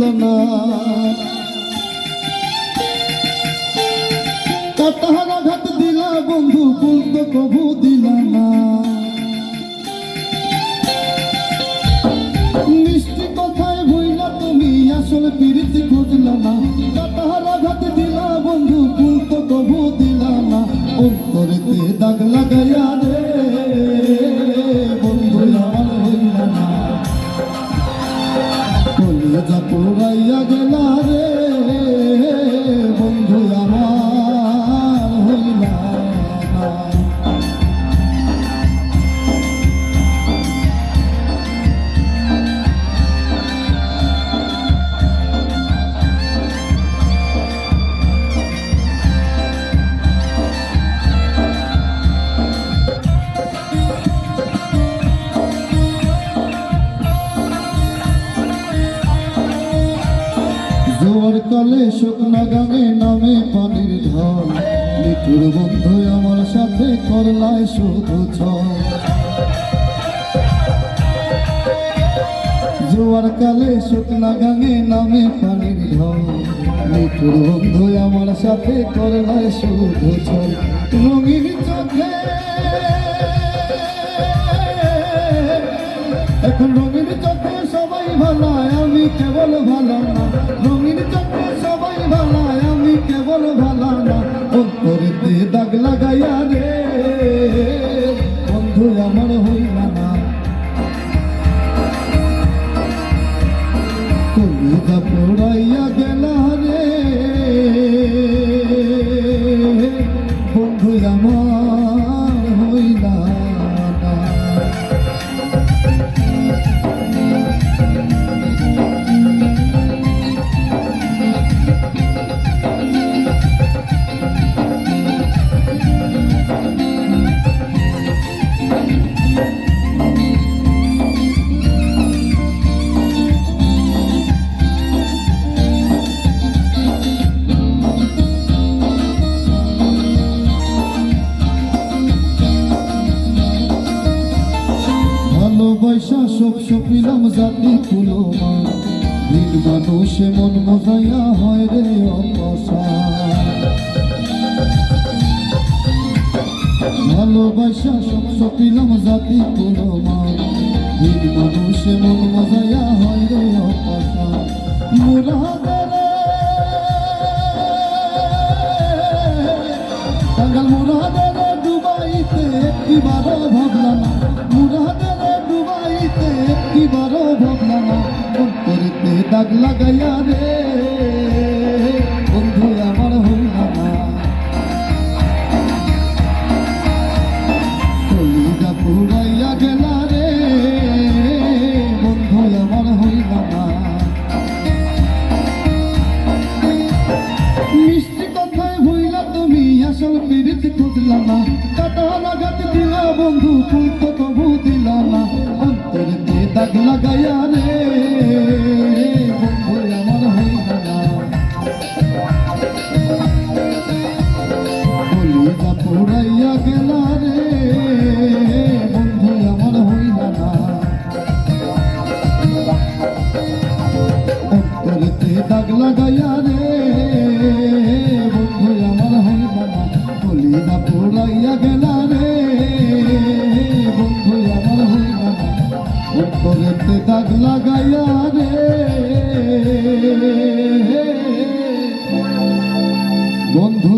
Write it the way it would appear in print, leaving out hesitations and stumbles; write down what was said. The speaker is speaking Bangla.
বুঝল না কাটার আঘাত দিলা বন্ধু ফুল তো কবু দিলা না মিষ্টি কথায় ভুইলা তুমি আসল প্রীতি খুঁজলা না কাটার আঘাত দিলা বন্ধু ফুল তো কবু দিলা না অন্তরেতে দাগ লাগাইয়া রে বন্ধু আমার হইলা না কলিজা পোড়াইয়া গেলা রে বন্ধু আমার হইলা না জোয়ার কালে শুকনা গাঙে নামে পানির ঢল মিঠুর বন্ধু আমার সাথে করলায় শুধু ছল জোয়ার কালে শুকনা গাঙে নামে পানির ঢল মিঠুর বন্ধু আমার সাথে করলায় শুধু ছল রঙিন চোখে এখন রঙিন চোখে সবাই ভালো আমি কেবল ভালো না রঙিন চোখে সবাই ভালো আমি কেবল ভালো না অন্তরেতে দাগ লাগাইয়া রে বন্ধু আমার হইলা না কলিজা পোড়াইয়া গেলা রে বন্ধু আমার হইলা না ভালোবাসা সব সপিলাম জাতি কুলমা দিন মানুষে মন মজাইয়া হয় রে অপসা ভালোবাসা সব সপিলাম জাতি কুলমা দিন মানুষে মন মজাইয়া হয় রে অপসা মুরাদারে টাঙ্গাল মুরাদারে ডুবাইতে একটিবারও ভাবলা না মুরাদারে ডুবাইতে একটিবারও ভাবলা না অন্তরেতে দাগ লাগাইয়া রে বন্ধু আমার হইলা না কলিজা পুরাইয়া গেলা রে বন্ধু আমার হইলা না মিষ্টি কথায় ভুইলা তুমি আসল প্রীতি খুঁজলা না কাটার আঘাত দিলা বন্ধু ফুল তো কবু দিলা না অন্তরেতে দাগ লাগাইয়া রে বন্ধু আমার হইলা না কলিজা পোড়াইয়া গেলা রে বন্ধু আমার হইলা না অন্তরেতে দাগ লাগাইয়া রে বন্ধু আমার হইলা না কলিজা পোড়াইয়া গেলা রে বন্ধু আমার হইলা না অন্তরেতে দাগ লাগাইয়া রে বন্ধু